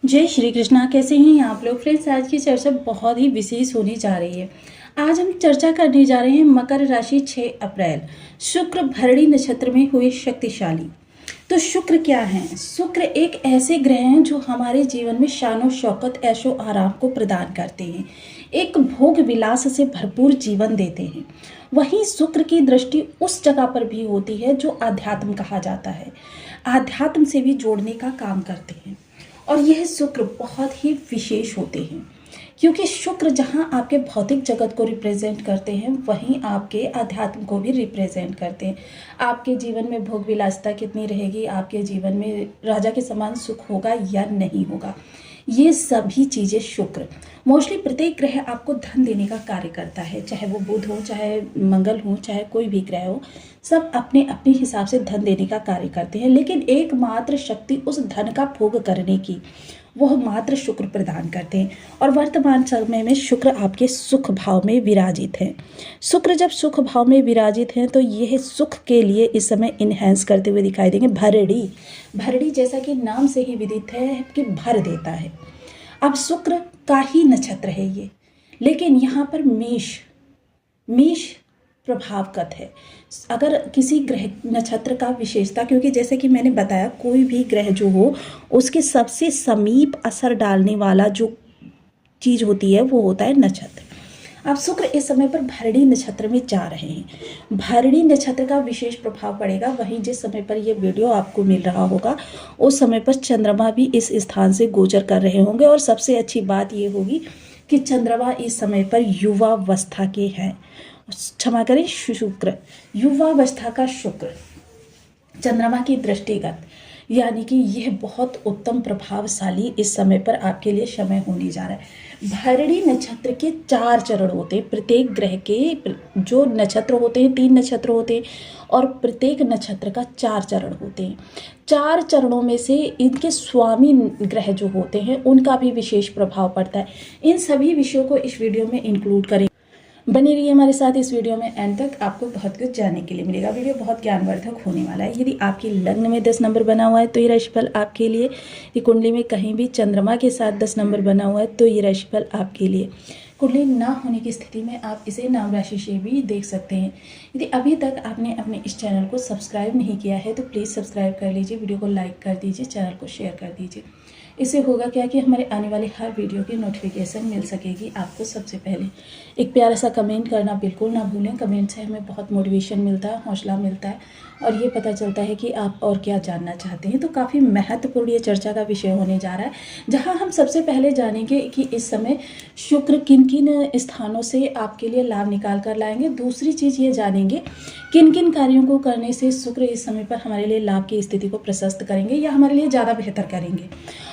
जय श्री कृष्णा। कैसे हैं आप लोग फ्रेंड्स? आज की चर्चा बहुत ही विशेष होने जा रही है। आज हम चर्चा करने जा रहे हैं मकर राशि 6 अप्रैल शुक्र भरणी नक्षत्र में हुए शक्तिशाली। तो शुक्र क्या है? शुक्र एक ऐसे ग्रह हैं जो हमारे जीवन में शानो शौकत ऐशो आराम को प्रदान करते हैं, एक भोग विलास से भरपूर जीवन देते हैं। वहीं शुक्र की दृष्टि उस जगह पर भी होती है जो आध्यात्म कहा जाता है, आध्यात्म से भी जोड़ने का काम करते हैं। और यह शुक्र बहुत ही विशेष होते हैं क्योंकि शुक्र जहां आपके भौतिक जगत को रिप्रेजेंट करते हैं वहीं आपके अध्यात्म को भी रिप्रेजेंट करते हैं। आपके जीवन में भोग विलासिता कितनी रहेगी, आपके जीवन में राजा के समान सुख होगा या नहीं होगा, ये सभी चीज़ें शुक्र मोस्टली प्रत्येक ग्रह आपको धन देने का कार्य करता है, चाहे वो बुध हो, चाहे मंगल हो, चाहे कोई भी ग्रह हो, सब अपने अपने हिसाब से धन देने का कार्य करते हैं। लेकिन एकमात्र शक्ति उस धन का भोग करने की वह मात्र शुक्र प्रदान करते हैं। और वर्तमान समय में शुक्र आपके सुख भाव में विराजित हैं। शुक्र जब सुख भाव में विराजित हैं तो यह सुख के लिए इस समय इन्हेंस करते हुए दिखाई देंगे। भरणी भरणी जैसा कि नाम से ही विदित है कि भर देता है। अब शुक्र का ही नक्षत्र है ये, लेकिन यहाँ पर मेष प्रभावगत है। अगर किसी ग्रह नक्षत्र का विशेषता, क्योंकि जैसे कि मैंने बताया कोई भी ग्रह जो हो उसके सबसे समीप असर डालने वाला जो चीज़ होती है वो होता है नक्षत्र। अब शुक्र इस समय पर भरणी नक्षत्र में जा रहे हैं। भरणी नक्षत्र का विशेष प्रभाव पड़ेगा। वहीं जिस समय पर यह वीडियो आपको मिल रहा होगा उस समय पर चंद्रमा भी इस स्थान से गोचर कर रहे होंगे। और सबसे अच्छी बात यह होगी कि चंद्रमा इस समय पर युवावस्था के हैं, क्षमा करें शुक्र युवावस्था का शुक्र चंद्रमा की दृष्टिगत, यानी कि यह बहुत उत्तम प्रभावशाली इस समय पर आपके लिए समय होने जा रहा है। भरणी नक्षत्र के 4 चरण होते हैं। प्रत्येक ग्रह के जो नक्षत्र होते हैं 3 नक्षत्र होते हैं और प्रत्येक नक्षत्र का 4 चरण होते हैं। 4 चरणों में से इनके स्वामी ग्रह जो होते हैं उनका भी विशेष प्रभाव पड़ता है। इन सभी विषयों को इस वीडियो में इंक्लूड करें। बने रहिए हमारे साथ इस वीडियो में, एंड तक आपको बहुत कुछ जानने के लिए मिलेगा। वीडियो बहुत ज्ञानवर्धक होने वाला है। यदि आपकी लग्न में 10 नंबर बना हुआ है तो ये राशिफल आपके लिए। ये कुंडली में कहीं भी चंद्रमा के साथ 10 नंबर बना हुआ है तो ये राशिफल आपके लिए। कुंडली ना होने की स्थिति में आप इसे नाम राशि से भी देख सकते हैं। यदि अभी तक आपने अपने इस चैनल को सब्सक्राइब नहीं किया है तो प्लीज़ सब्सक्राइब कर लीजिए, वीडियो को लाइक कर दीजिए, चैनल को शेयर कर दीजिए। इससे होगा क्या कि हमारे आने वाले हर वीडियो की नोटिफिकेशन मिल सकेगी आपको सबसे पहले। एक प्यारा सा कमेंट करना बिल्कुल ना भूलें। कमेंट से हमें बहुत मोटिवेशन मिलता है, हौसला मिलता है और ये पता चलता है कि आप और क्या जानना चाहते हैं। तो काफ़ी महत्वपूर्ण ये चर्चा का विषय होने जा रहा है, जहाँ हम सबसे पहले जानेंगे कि इस समय शुक्र किन किन स्थानों से आपके लिए लाभ निकाल कर लाएंगे। दूसरी चीज़ ये जानेंगे किन किन कार्यों को करने से शुक्र इस समय पर हमारे लिए लाभ की स्थिति को प्रशस्त करेंगे या हमारे लिए ज़्यादा बेहतर करेंगे।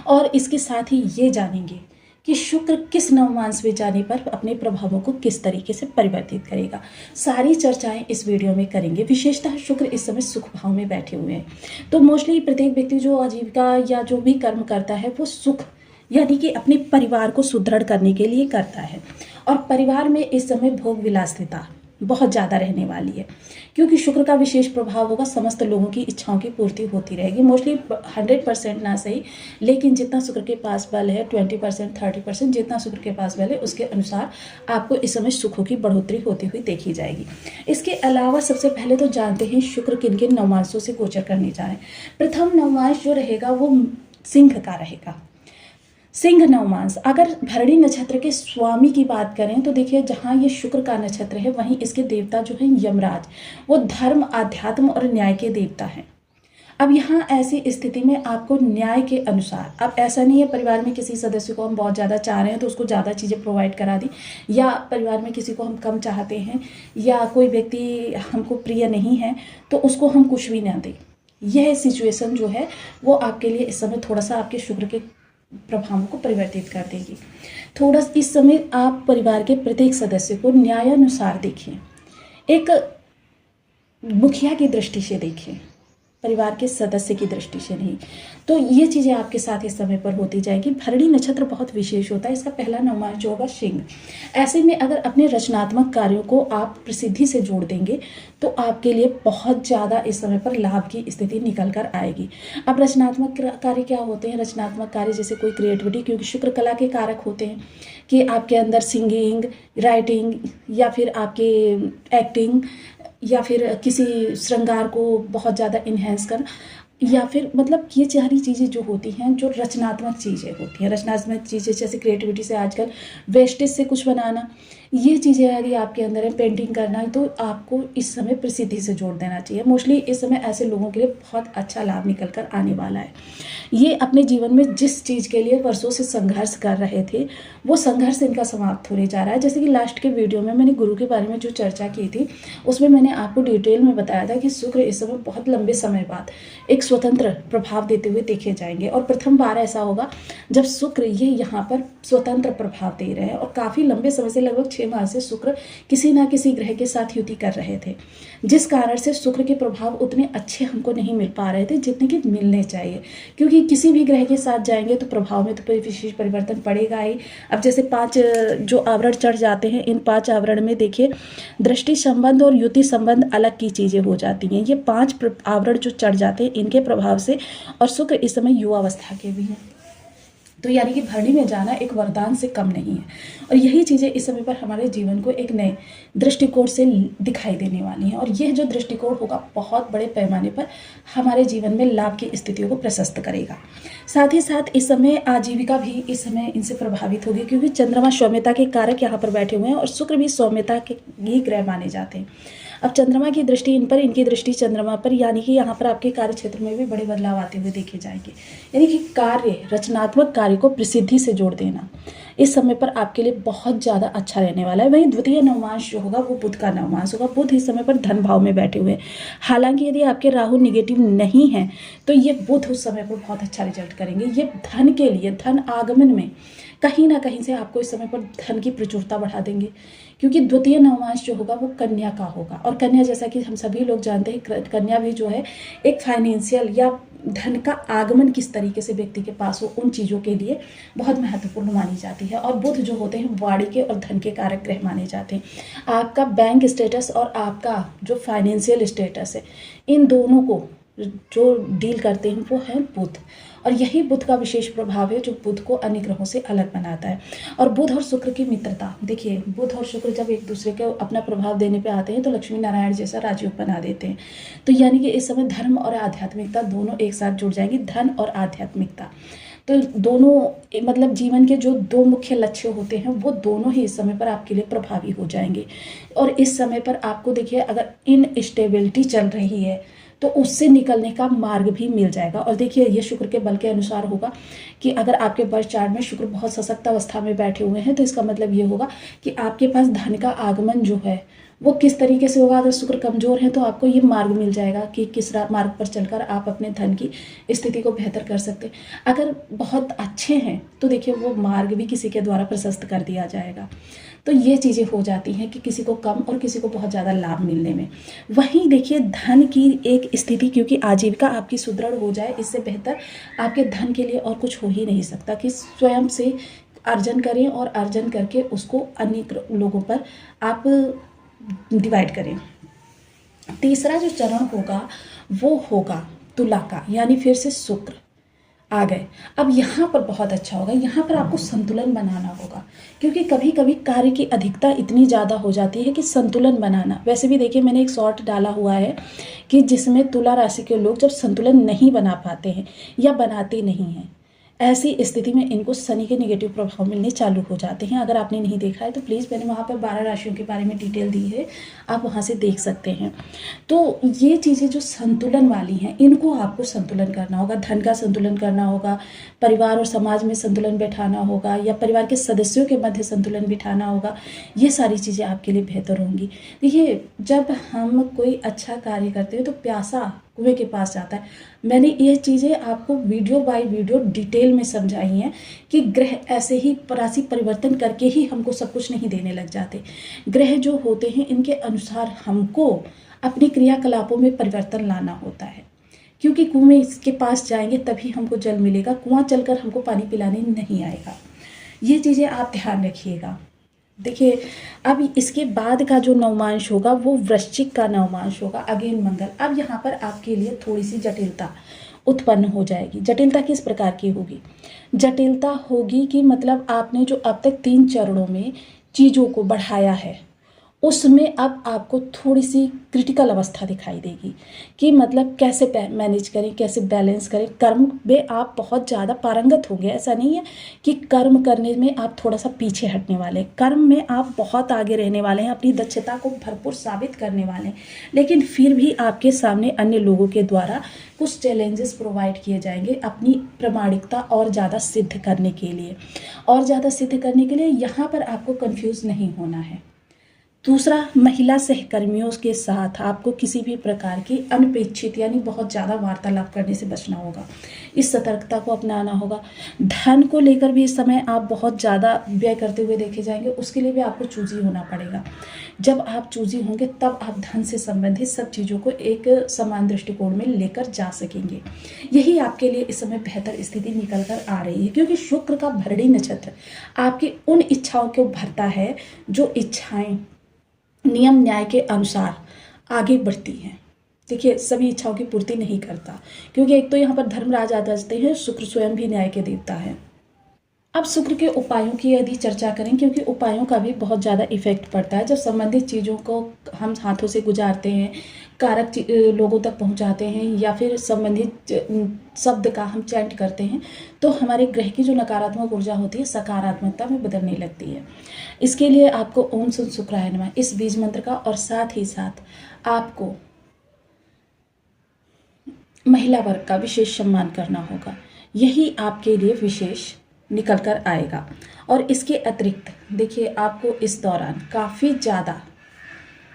और इसके साथ ही ये जानेंगे कि शुक्र किस नवमांश में जाने पर अपने प्रभावों को किस तरीके से परिवर्तित करेगा। सारी चर्चाएं इस वीडियो में करेंगे। विशेषतः शुक्र इस समय सुख भाव में बैठे हुए हैं, तो मोस्टली प्रत्येक व्यक्ति जो आजीविका या जो भी कर्म करता है वो सुख यानी कि अपने परिवार को सुदृढ़ करने के लिए करता है। और परिवार में इस समय भोग विलासिता बहुत ज़्यादा रहने वाली है, क्योंकि शुक्र का विशेष प्रभाव होगा। समस्त लोगों की इच्छाओं की पूर्ति होती रहेगी। मोस्टली 100% ना सही, लेकिन जितना शुक्र के पास बल है 20% 30%, जितना शुक्र के पास बल है उसके अनुसार आपको इस समय सुखों की बढ़ोतरी होती हुई देखी जाएगी। इसके अलावा सबसे पहले तो जानते हैं शुक्र किन किन नवमांशों से गोचर करने जा रहे हैं। प्रथम नवमांश जो रहेगा वो सिंह का रहेगा। सिंह नवमांश, अगर भरणी नक्षत्र के स्वामी की बात करें तो देखिए जहाँ ये शुक्र का नक्षत्र है वहीं इसके देवता जो हैं यमराज, वो धर्म आध्यात्म और न्याय के देवता हैं। अब यहाँ ऐसी स्थिति में आपको न्याय के अनुसार, अब ऐसा नहीं है परिवार में किसी सदस्य को हम बहुत ज़्यादा चाह रहे हैं तो उसको ज़्यादा चीज़ें प्रोवाइड करा दी, या परिवार में किसी को हम कम चाहते हैं या कोई व्यक्ति हमको प्रिय नहीं है तो उसको हम कुछ भी ना दें। यह सिचुएशन जो है वो आपके लिए इस समय थोड़ा सा आपके शुक्र के प्रभावों को परिवर्तित कर देगी। थोड़ा इस समय आप परिवार के प्रत्येक सदस्य को न्यायानुसार देखें, एक मुखिया की दृष्टि से देखें। परिवार के सदस्य की दृष्टि से नहीं। तो ये चीज़ें आपके साथ इस समय पर होती जाएगी। भरणी नक्षत्र बहुत विशेष होता है, इसका पहला नवमास जो होगा सिंह। ऐसे में अगर अपने रचनात्मक कार्यों को आप प्रसिद्धि से जोड़ देंगे तो आपके लिए बहुत ज़्यादा इस समय पर लाभ की स्थिति निकल कर आएगी। अब रचनात्मक कार्य क्या होते हैं? रचनात्मक कार्य जैसे कोई क्रिएटिविटी, क्योंकि शुक्र कला के कारक होते हैं कि आपके अंदर सिंगिंग, राइटिंग या फिर आपके एक्टिंग या फिर किसी श्रृंगार को बहुत ज़्यादा इन्हेंस करना, या फिर मतलब ये सारी चीज़ें जो होती हैं जो रचनात्मक चीज़ें होती हैं। रचनात्मक चीज़ें जैसे क्रिएटिविटी से आजकल वेस्टेज से कुछ बनाना, ये चीज़ें यदि आपके अंदर है, पेंटिंग करना है, तो आपको इस समय प्रसिद्धि से जोड़ देना चाहिए। मोस्टली इस समय ऐसे लोगों के लिए बहुत अच्छा लाभ निकल कर आने वाला है। ये अपने जीवन में जिस चीज़ के लिए वर्षों से संघर्ष कर रहे थे वो संघर्ष इनका समाप्त होने जा रहा है। जैसे कि लास्ट के वीडियो में मैंने गुरु के बारे में जो चर्चा की थी उसमें मैंने आपको डिटेल में बताया था कि शुक्र इस समय बहुत लंबे समय बाद एक स्वतंत्र प्रभाव देते हुए देखे जाएंगे, और प्रथम बार ऐसा होगा जब शुक्र ये यहाँ पर स्वतंत्र प्रभाव दे रहे हैं। और काफ़ी लंबे समय से, लगभग 6 माह से शुक्र किसी ना किसी ग्रह के साथ युति कर रहे थे, जिस कारण से शुक्र के प्रभाव उतने अच्छे हमको नहीं मिल पा रहे थे जितने कि मिलने चाहिए। क्योंकि किसी भी ग्रह के साथ जाएंगे तो प्रभाव में तो विशेष परिवर्तन पड़ेगा ही। अब जैसे 5 जो आवरण चढ़ जाते हैं, इन 5 आवरण में देखिए दृष्टि संबंध और युति संबंध अलग की चीज़ें हो जाती हैं। ये 5 आवरण जो चढ़ जाते हैं इनके प्रभाव से, और शुक्र इस समय युवावस्था के भी हैं, तो यानी कि भरणी में जाना एक वरदान से कम नहीं है। और यही चीज़ें इस समय पर हमारे जीवन को एक नए दृष्टिकोण से दिखाई देने वाली हैं, और यह जो दृष्टिकोण होगा बहुत बड़े पैमाने पर हमारे जीवन में लाभ की स्थितियों को प्रशस्त करेगा। साथ ही साथ इस समय आजीविका भी इस समय इनसे प्रभावित होगी, क्योंकि चंद्रमा सौम्यता के कारक यहाँ पर बैठे हुए हैं और शुक्र भी सौम्यता के ही ग्रह माने जाते हैं। अब चंद्रमा की दृष्टि इन पर, इनकी दृष्टि चंद्रमा पर, यानी कि यहाँ पर आपके कार्य क्षेत्र में भी बड़े बदलाव आते हुए देखे जाएंगे। यानी कि कार्य, रचनात्मक कार्य को प्रसिद्धि से जोड़ देना इस समय पर आपके लिए बहुत ज़्यादा अच्छा रहने वाला है। वहीं द्वितीय नवमास जो होगा वो बुध का नवमास होगा। बुध इस समय पर धन भाव में बैठे हुए हैं। हालांकि यदि आपके राहु निगेटिव नहीं है तो ये बुध उस समय पर बहुत अच्छा रिजल्ट करेंगे। ये धन के लिए, धन आगमन में कहीं ना कहीं से आपको इस समय पर धन की प्रचुरता बढ़ा देंगे, क्योंकि द्वितीय नवमास जो होगा वो कन्या का होगा। और कन्या, जैसा कि हम सभी लोग जानते हैं, कन्या भी जो है एक फाइनेंशियल या धन का आगमन किस तरीके से व्यक्ति के पास हो, उन चीज़ों के लिए बहुत महत्वपूर्ण मानी जाती है। और बुध जो होते हैं वाणी के और धन के कारक ग्रह माने जाते हैं। आपका बैंक स्टेटस और आपका जो फाइनेंशियल स्टेटस है, इन दोनों को जो डील करते हैं वो है बुध, और यही बुध का विशेष प्रभाव है जो बुध को अन्य ग्रहों से अलग बनाता है। और बुध और शुक्र की मित्रता देखिए, बुध और शुक्र जब एक दूसरे को अपना प्रभाव देने पे आते हैं तो लक्ष्मी नारायण जैसा राजयोग बना देते हैं। तो यानी कि इस समय धर्म और आध्यात्मिकता दोनों एक साथ जुड़ जाएंगी। धन और आध्यात्मिकता, तो दोनों मतलब जीवन के जो 2 मुख्य लक्ष्य होते हैं वो दोनों ही इस समय पर आपके लिए प्रभावी हो जाएंगे। और इस समय पर आपको देखिए, अगर इनस्टेबिलिटी चल रही है तो उससे निकलने का मार्ग भी मिल जाएगा। और देखिए, ये शुक्र के बल के अनुसार होगा कि अगर आपके बर्थ चार्ट में शुक्र बहुत सशक्त अवस्था में बैठे हुए हैं तो इसका मतलब ये होगा कि आपके पास धन का आगमन जो है वो किस तरीके से होगा। अगर शुक्र कमजोर है तो आपको ये मार्ग मिल जाएगा कि किस मार्ग पर चलकर आप अपने धन की स्थिति को बेहतर कर सकते हैं। अगर बहुत अच्छे हैं तो देखिए वो मार्ग भी किसी के द्वारा प्रशस्त कर दिया जाएगा। तो ये चीज़ें हो जाती हैं कि किसी को कम और किसी को बहुत ज़्यादा लाभ मिलने में। वहीं देखिए धन की एक स्थिति, क्योंकि आजीविका आपकी सुदृढ़ हो जाए, इससे बेहतर आपके धन के लिए और कुछ हो ही नहीं सकता कि स्वयं से अर्जन करें और अर्जन करके उसको अन्य लोगों पर आप डिवाइड करें। तीसरा जो चरण होगा वो होगा तुला का, यानी फिर से शुक्र आ गए। अब यहाँ पर बहुत अच्छा होगा, यहाँ पर आपको संतुलन बनाना होगा, क्योंकि कभी कभी कार्य की अधिकता इतनी ज़्यादा हो जाती है कि संतुलन बनाना। वैसे भी देखिए, मैंने एक शॉर्ट डाला हुआ है कि जिसमें तुला राशि के लोग जब संतुलन नहीं बना पाते हैं या बनाते नहीं हैं, ऐसी स्थिति में इनको शनि के नेगेटिव प्रभाव मिलने चालू हो जाते हैं। अगर आपने नहीं देखा है तो प्लीज़, मैंने वहाँ पर 12 राशियों के बारे में डिटेल दी है, आप वहाँ से देख सकते हैं। तो ये चीज़ें जो संतुलन वाली हैं, इनको आपको संतुलन करना होगा। धन का संतुलन करना होगा, परिवार और समाज में संतुलन बैठाना होगा, या परिवार के सदस्यों के मध्य संतुलन बिठाना होगा। ये सारी चीज़ें आपके लिए बेहतर होंगी। देखिए, जब हम कोई अच्छा कार्य करते हैं तो प्यासा कुएं के पास जाता है। मैंने ये चीज़ें आपको वीडियो बाय वीडियो डिटेल में समझाई हैं कि ग्रह ऐसे ही राशि परिवर्तन करके ही हमको सब कुछ नहीं देने लग जाते। ग्रह जो होते हैं इनके अनुसार हमको अपनी क्रियाकलापों में परिवर्तन लाना होता है, क्योंकि कुएं के पास जाएंगे तभी हमको जल मिलेगा, कुआं चलकर हमको पानी पिलाने नहीं आएगा। ये चीज़ें आप ध्यान रखिएगा। देखिए, अब इसके बाद का जो नवमांश होगा वो वृश्चिक का नवमांश होगा, अगेन मंगल। अब यहाँ पर आपके लिए थोड़ी सी जटिलता उत्पन्न हो जाएगी। जटिलता किस प्रकार की होगी? जटिलता होगी कि मतलब आपने जो अब तक 3 चरणों में चीज़ों को बढ़ाया है उसमें अब आपको थोड़ी सी क्रिटिकल अवस्था दिखाई देगी कि मतलब कैसे मैनेज करें, कैसे बैलेंस करें। कर्म में आप बहुत ज़्यादा पारंगत होंगे, ऐसा नहीं है कि कर्म करने में आप थोड़ा सा पीछे हटने वाले हैं। कर्म में आप बहुत आगे रहने वाले हैं, अपनी दक्षता को भरपूर साबित करने वाले हैं, लेकिन फिर भी आपके सामने अन्य लोगों के द्वारा कुछ चैलेंजेस प्रोवाइड किए जाएंगे अपनी प्रामाणिकता और ज़्यादा सिद्ध करने के लिए। और ज़्यादा सिद्ध करने के लिए यहाँ पर आपको कंफ्यूज नहीं होना है। दूसरा, महिला सहकर्मियों के साथ आपको किसी भी प्रकार की अनपेक्षित यानी बहुत ज़्यादा वार्तालाप करने से बचना होगा। इस सतर्कता को अपनाना होगा। धन को लेकर भी इस समय आप बहुत ज़्यादा व्यय करते हुए देखे जाएंगे, उसके लिए भी आपको चूजी होना पड़ेगा। जब आप चूजी होंगे तब आप धन से संबंधित सब चीज़ों को एक समान दृष्टिकोण में लेकर जा सकेंगे। यही आपके लिए इस समय बेहतर स्थिति निकल कर आ रही है, क्योंकि शुक्र का भरणी नक्षत्र आपकी उन इच्छाओं को भरता है जो इच्छाएं नियम न्याय के अनुसार आगे बढ़ती हैं। देखिए, सभी इच्छाओं की पूर्ति नहीं करता, क्योंकि एक तो यहाँ पर धर्मराज आ जाते हैं, शुक्र स्वयं भी न्याय के देवता है। अब शुक्र के उपायों की यदि चर्चा करें, क्योंकि उपायों का भी बहुत ज़्यादा इफेक्ट पड़ता है। जब संबंधित चीज़ों को हम हाथों से गुजारते हैं, कारक लोगों तक पहुंचाते हैं, या फिर संबंधित शब्द का हम चैंट करते हैं, तो हमारे ग्रह की जो नकारात्मक ऊर्जा होती है सकारात्मकता में बदलने लगती है। इसके लिए आपको ओम सुन शुक्राय नमः इस बीज मंत्र का, और साथ ही साथ आपको महिला वर्ग का विशेष सम्मान करना होगा। यही आपके लिए विशेष निकल कर आएगा। और इसके अतिरिक्त देखिए, आपको इस दौरान काफ़ी ज़्यादा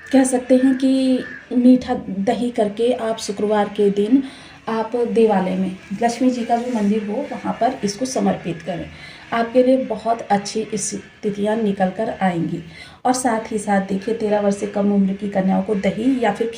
कह सकते हैं कि मीठा दही करके आप शुक्रवार के दिन आप देवालय में लक्ष्मी जी का जो मंदिर हो वहाँ पर इसको समर्पित करें। आपके लिए बहुत अच्छी स्थितियाँ निकल कर आएंगी। और साथ ही साथ देखिए, 13 वर्ष से कम उम्र की कन्याओं को दही या फिर